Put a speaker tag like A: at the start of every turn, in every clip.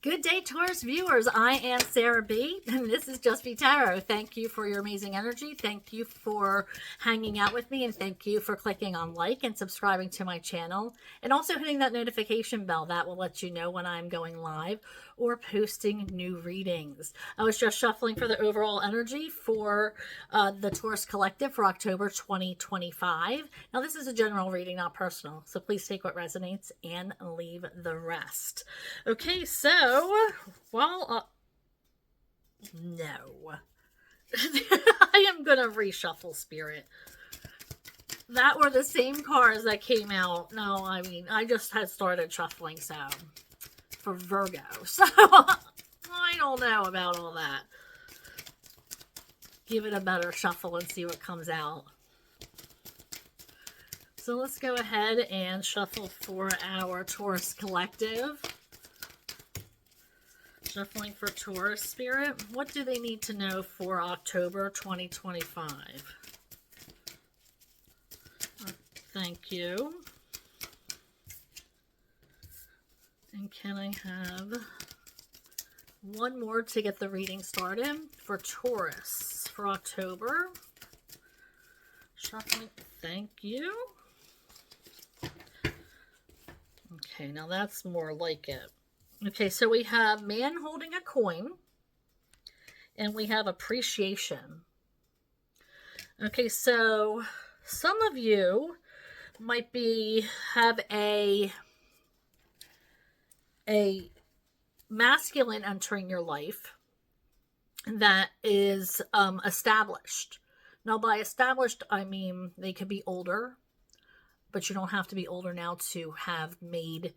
A: Good day, Taurus viewers. I am Sarah B, and this is Just Be Tarot. Thank you for your amazing energy. Thank you for hanging out with me, and thank you for clicking on like and subscribing to my channel, and also hitting that notification bell. That will let you know when I'm going live or posting new readings. I was just shuffling for the overall energy for the Taurus Collective for October 2025. Now, this is a general reading, not personal, so please take what resonates and leave the rest. Okay, so, well, no. I am going to reshuffle, Spirit. That were the same cards that came out. No, I mean, I just had started shuffling, so, for Virgo. So, I don't know about all that. Give it a better shuffle and see what comes out. So, let's go ahead and shuffle for our Taurus Collective. Shuffling for Taurus, Spirit. What do they need to know for October 2025? Thank you. And can I have one more to get the reading started for Taurus for October? Shuffling. Thank you. Okay, now that's more like it. Okay, so we have man holding a coin, and we have appreciation. Okay, so some of you might have a masculine entering your life that is established. Now, by established, I mean they could be older, but you don't have to be older now to have made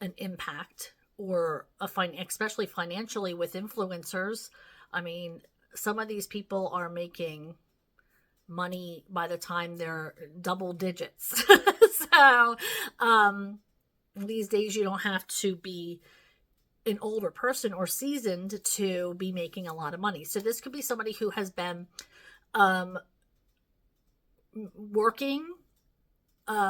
A: an impact. Or especially financially with influencers. I mean, some of these people are making money by the time they're double digits. So these days you don't have to be an older person or seasoned to be making a lot of money. So this could be somebody who has been working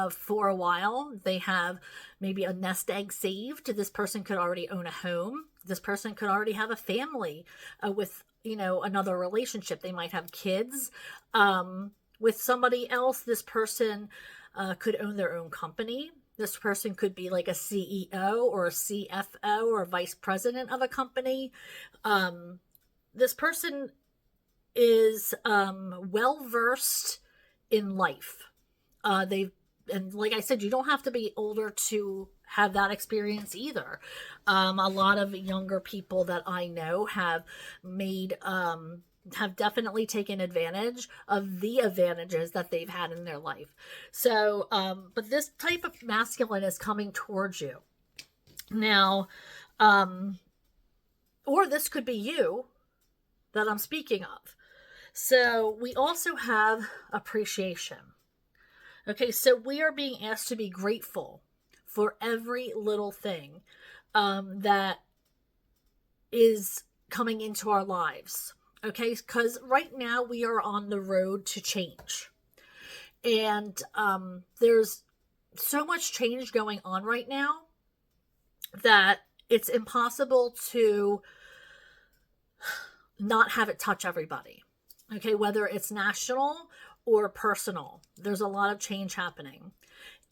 A: for a while. They have maybe a nest egg saved. This person could already own a home. This person could already have a family with, another relationship. They might have kids with somebody else. This person could own their own company. This person could be like a CEO or a CFO or a vice president of a company. This person is well-versed in life. And like I said, you don't have to be older to have that experience either. A lot of younger people that I know have definitely taken advantage of the advantages that they've had in their life. So, but this type of masculine is coming towards you. Now, or this could be you that I'm speaking of. So we also have appreciation. Okay, so we are being asked to be grateful for every little thing that is coming into our lives. Okay, because right now we are on the road to change. And there's so much change going on right now that it's impossible to not have it touch everybody. Okay, whether it's national or personal. There's a lot of change happening.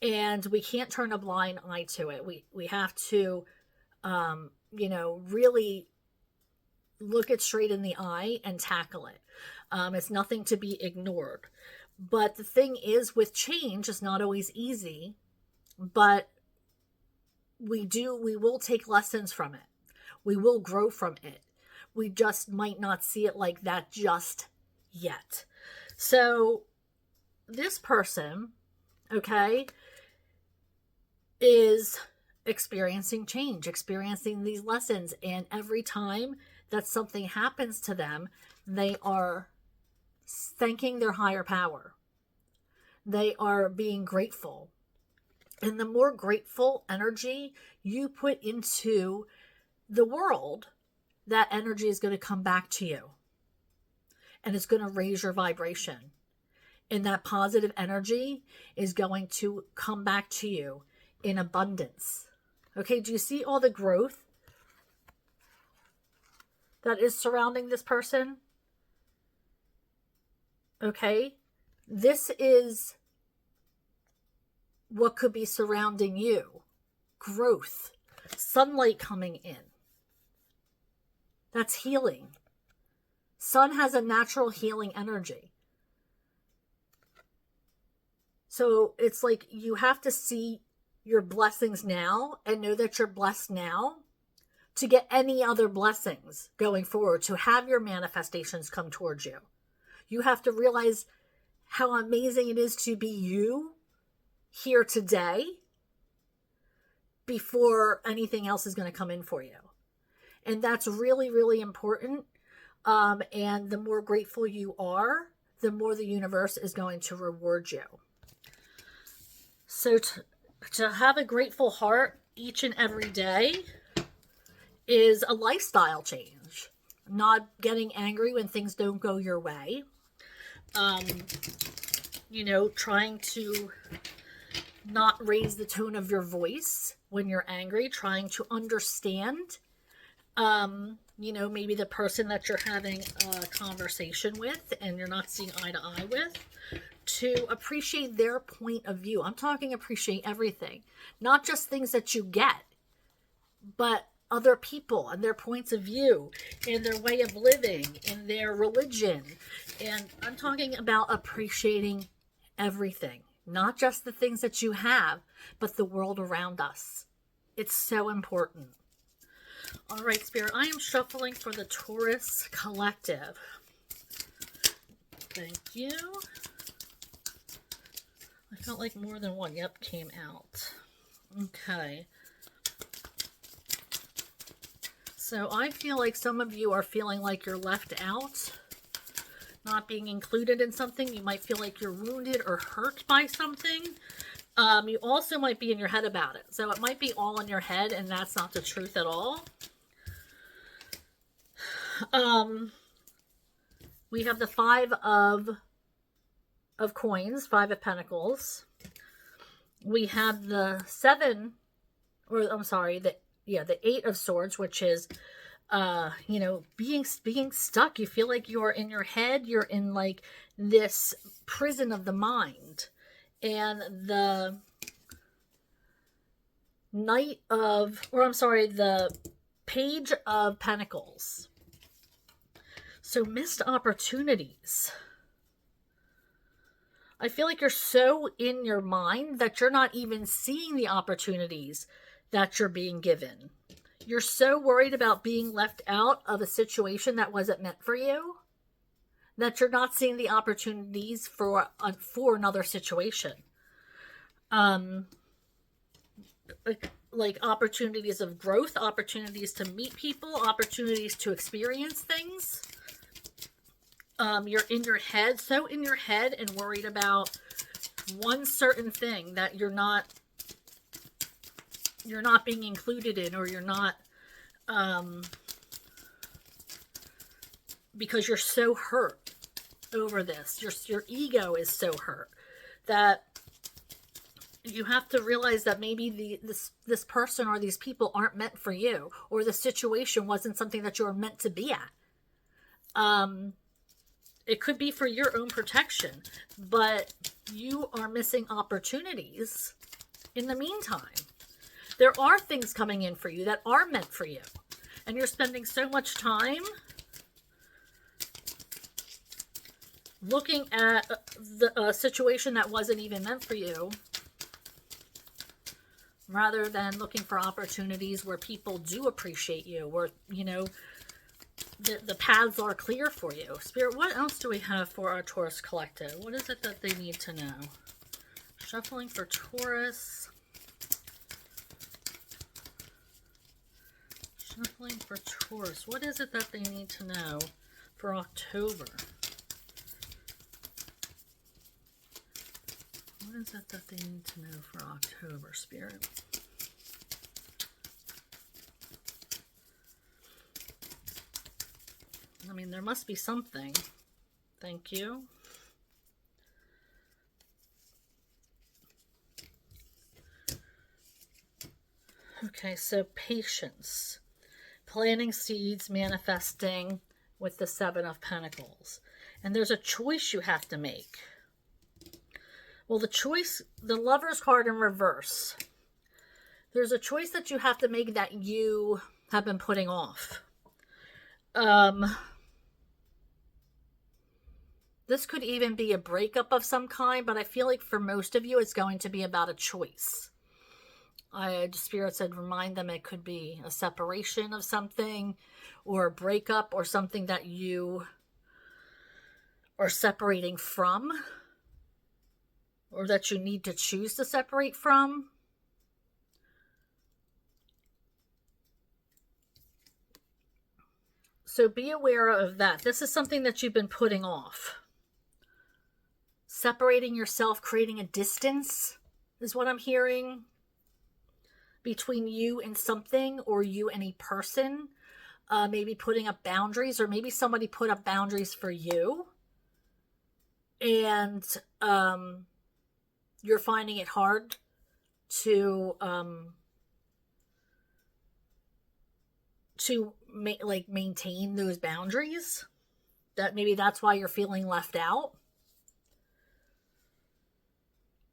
A: And we can't turn a blind eye to it. We have to, really look it straight in the eye and tackle it. It's nothing to be ignored. But the thing is, with change, it's not always easy. But we will take lessons from it. We will grow from it. We just might not see it like that just yet. So this person, okay, is experiencing change, experiencing these lessons. And every time that something happens to them, they are thanking their higher power. They are being grateful. And the more grateful energy you put into the world, that energy is going to come back to you. And it's going to raise your vibration. And that positive energy is going to come back to you in abundance. Okay, do you see all the growth that is surrounding this person. Okay? This is what could be surrounding you. Growth. Sunlight coming in. That's healing. Sun has a natural healing energy. So it's like you have to see your blessings now and know that you're blessed now to get any other blessings going forward, to have your manifestations come towards you. You have to realize how amazing it is to be you here today before anything else is going to come in for you. And that's really, really important. And the more grateful you are, the more the universe is going to reward you. So to have a grateful heart each and every day is a lifestyle change. Not getting angry when things don't go your way. Trying to not raise the tone of your voice when you're angry. Trying to understand, maybe the person that you're having a conversation with and you're not seeing eye to eye with. To appreciate their point of view. I'm talking appreciate everything. Not just things that you get, but other people and their points of view and their way of living and their religion. And I'm talking about appreciating everything. Not just the things that you have, but the world around us. It's so important. All right, Spirit, I am shuffling for the Taurus collective. Thank you. I felt like more than one, came out. Okay. So I feel like some of you are feeling like you're left out, not being included in something. You might feel like you're wounded or hurt by something. You also might be in your head about it. So it might be all in your head, and that's not the truth at all. We have the Five of Coins, Five of Pentacles. We have the the Eight of Swords, which is, being stuck. You feel like you're in your head. You're in like this prison of the mind. And the the Page of Pentacles. So missed opportunities. I feel like you're so in your mind that you're not even seeing the opportunities that you're being given. You're so worried about being left out of a situation that wasn't meant for you that you're not seeing the opportunities for another situation. Like opportunities of growth, opportunities to meet people, opportunities to experience things. You're in your head, so in your head and worried about one certain thing that you're not being included in, or you're not, because you're so hurt over this. Your ego is so hurt that you have to realize that maybe this person or these people aren't meant for you, or the situation wasn't something that you were meant to be at. It could be for your own protection, but you are missing opportunities in the meantime. There are things coming in for you that are meant for you, and you're spending so much time looking at the situation that wasn't even meant for you, rather than looking for opportunities where people do appreciate you, where, the paths are clear for you. Spirit, what else do we have for our Taurus collective? What is it that they need to know? Shuffling for Taurus. Shuffling for Taurus. What is it that they need to know for October? What is it that they need to know for October, Spirit? I mean, there must be something. Thank you. Okay, so patience. Planting seeds, manifesting with the Seven of Pentacles. And there's a choice you have to make. Well, the choice, the Lover's card in reverse. There's a choice that you have to make that you have been putting off. This could even be a breakup of some kind, but I feel like for most of you, it's going to be about a choice. Spirit said remind them it could be a separation of something, or a breakup, or something that you are separating from, or that you need to choose to separate from. So be aware of that. This is something that you've been putting off. Separating yourself, creating a distance is what I'm hearing between you and something, or you and a person. Maybe putting up boundaries, or maybe somebody put up boundaries for you. And you're finding it hard to maintain those boundaries. That maybe that's why you're feeling left out.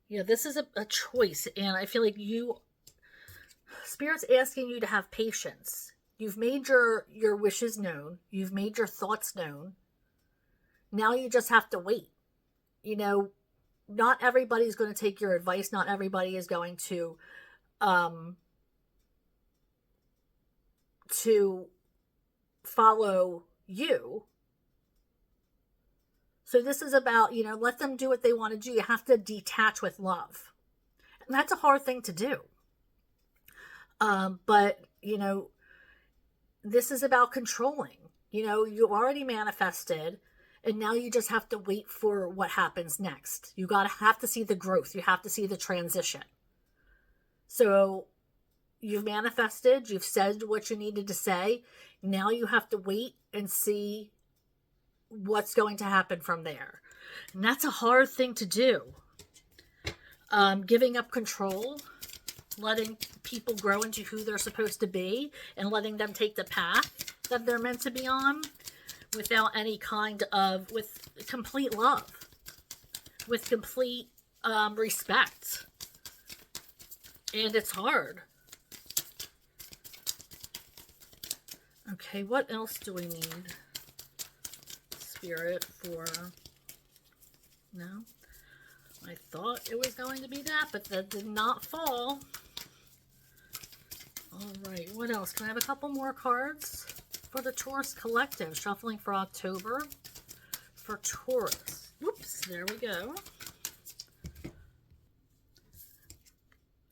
A: Yeah, this is a choice, and I feel like Spirit's asking you to have patience. You've made your wishes known. You've made your thoughts known. Now you just have to wait. You know, not everybody's going to take your advice. Not everybody is going to follow you. So this is about, let them do what they want to do. You have to detach with love. And that's a hard thing to do. But, this is about controlling. You already manifested, and now you just have to wait for what happens next. You have to see the growth. You have to see the transition. So you've manifested, you've said what you needed to say. Now you have to wait and see what's going to happen from there. And that's a hard thing to do. Giving up control, letting people grow into who they're supposed to be, and letting them take the path that they're meant to be on without any kind of, with complete love, with complete respect. And it's hard. Okay, what else do we need? Spirit for... No? I thought it was going to be that, but that did not fall. Alright, what else? Can I have a couple more cards for the Taurus Collective? Shuffling for October for Taurus. Whoops, there we go.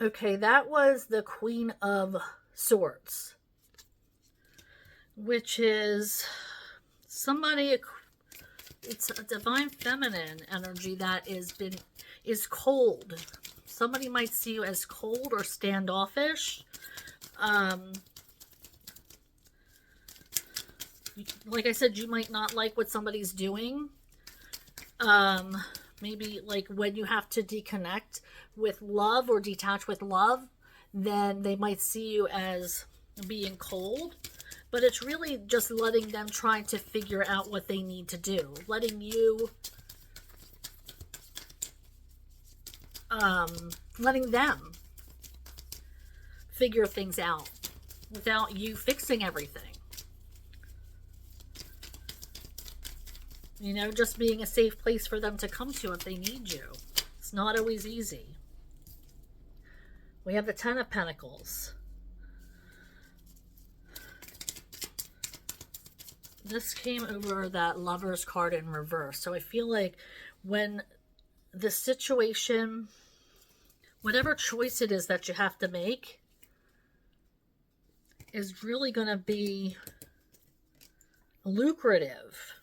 A: Okay, that was the Queen of Swords, which is somebody, it's a divine feminine energy that is cold. Somebody might see you as cold or standoffish. Like I said, you might not like what somebody's doing. Maybe like when you have to disconnect with love or detach with love, then they might see you as being cold. But it's really just letting them try to figure out what they need to do. Letting you, letting them figure things out without you fixing everything. Just being a safe place for them to come to if they need you. It's not always easy. We have the Ten of Pentacles. This came over that Lover's card in reverse. So I feel like when the situation, whatever choice it is that you have to make, is really going to be lucrative.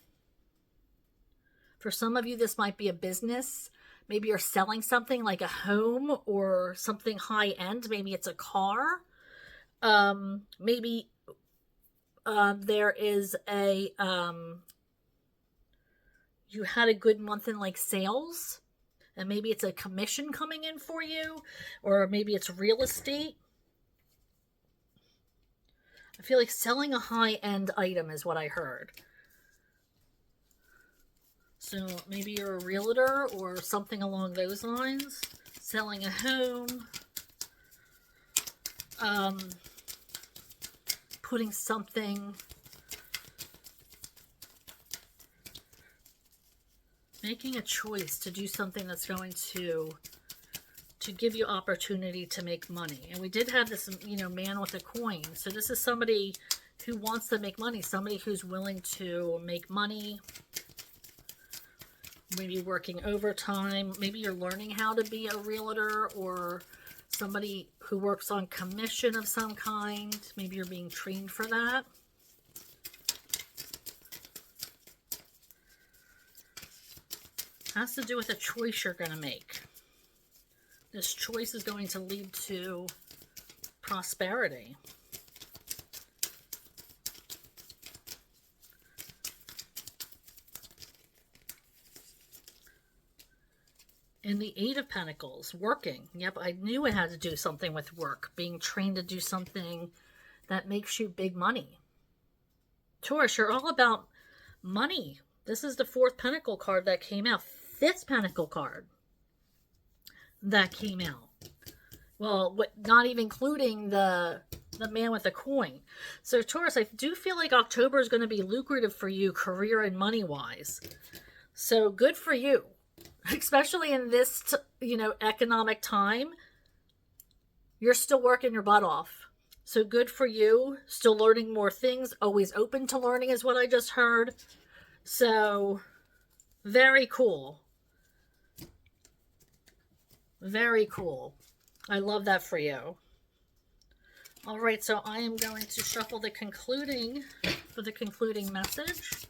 A: For some of you, this might be a business. Maybe you're selling something like a home or something high-end. Maybe it's a car. Maybe there is a... you had a good month in like sales. And maybe it's a commission coming in for you. Or maybe it's real estate. I feel like selling a high-end item is what I heard. So maybe you're a realtor or something along those lines. Selling a home. Putting something... Making a choice to do something that's going to give you opportunity to make money. And we did have this, man with a coin. So this is somebody who wants to make money, somebody who's willing to make money, maybe working overtime. Maybe you're learning how to be a realtor or somebody who works on commission of some kind. Maybe you're being trained for that. Has to do with a choice you're going to make. This choice is going to lead to prosperity. And the Eight of Pentacles, working. Yep, I knew it had to do something with work. Being trained to do something that makes you big money. Taurus, you're all about money. This is the fourth Pentacle card that came out. Fifth Pentacle card that came out. Well, not even including the man with the coin. So Taurus, I do feel like October is going to be lucrative for you career and money wise. So good for you, especially in this, economic time. You're still working your butt off. So good for you. Still learning more things. Always open to learning is what I just heard. So very cool. Very cool. I love that for you. All right, so I am going to shuffle the concluding message.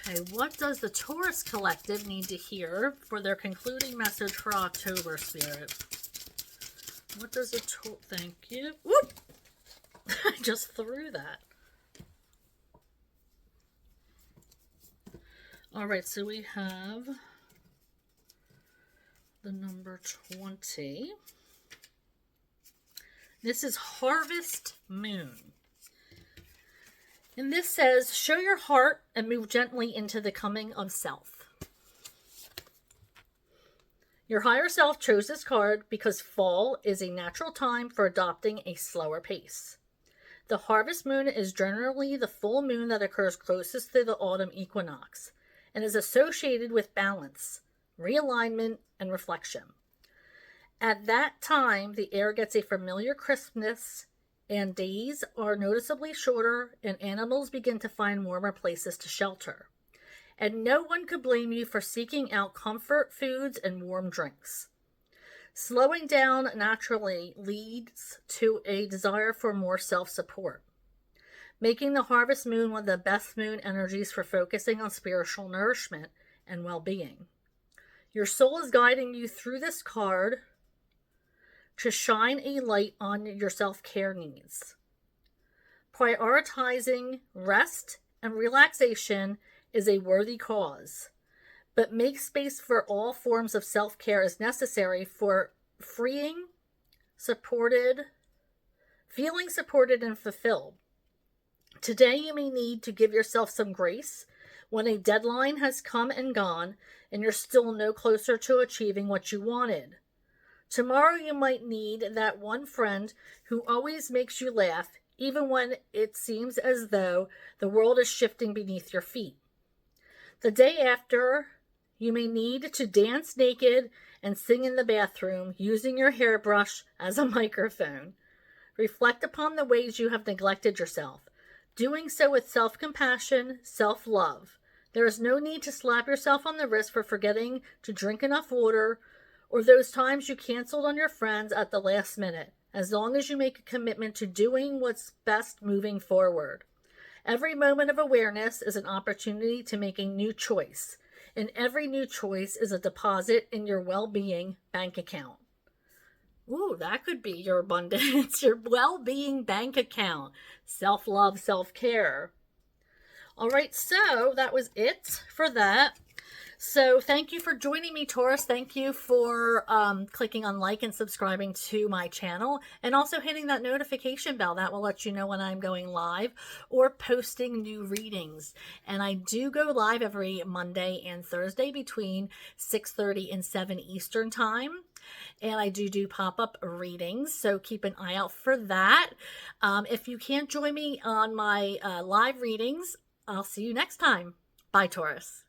A: Okay, what does the Taurus Collective need to hear for their concluding message for October, Spirit? What does the thank you. Whoop! I just threw that. All right, so we have the number 20. This is Harvest Moon. And this says, show your heart and move gently into the coming of self. Your higher self chose this card because fall is a natural time for adopting a slower pace. The harvest moon is generally the full moon that occurs closest to the autumn equinox and is associated with balance, realignment, and reflection. At that time, the air gets a familiar crispness and days are noticeably shorter and animals begin to find warmer places to shelter. And no one could blame you for seeking out comfort foods and warm drinks. Slowing down naturally leads to a desire for more self-support, making the harvest moon one of the best moon energies for focusing on spiritual nourishment and well-being. Your soul is guiding you through this card to shine a light on your self-care needs. Prioritizing rest and relaxation is a worthy cause, but make space for all forms of self-care is necessary for feeling supported and fulfilled. Today you may need to give yourself some grace when a deadline has come and gone and you're still no closer to achieving what you wanted. Tomorrow you might need that one friend who always makes you laugh, even when it seems as though the world is shifting beneath your feet. The day after, you may need to dance naked and sing in the bathroom, using your hairbrush as a microphone. Reflect upon the ways you have neglected yourself, doing so with self-compassion, self-love. There is no need to slap yourself on the wrist for forgetting to drink enough water, or those times you canceled on your friends at the last minute, as long as you make a commitment to doing what's best moving forward. Every moment of awareness is an opportunity to make a new choice, and every new choice is a deposit in your well-being bank account. Ooh, that could be your abundance, your well-being bank account. Self-love, self-care. All right, so that was it for that. So thank you for joining me, Taurus. Thank you for clicking on like and subscribing to my channel, and also hitting that notification bell. That will let you know when I'm going live or posting new readings. And I do go live every Monday and Thursday between 6:30 and 7 Eastern time. And I do pop-up readings, so keep an eye out for that. If you can't join me on my live readings, I'll see you next time. Bye, Taurus.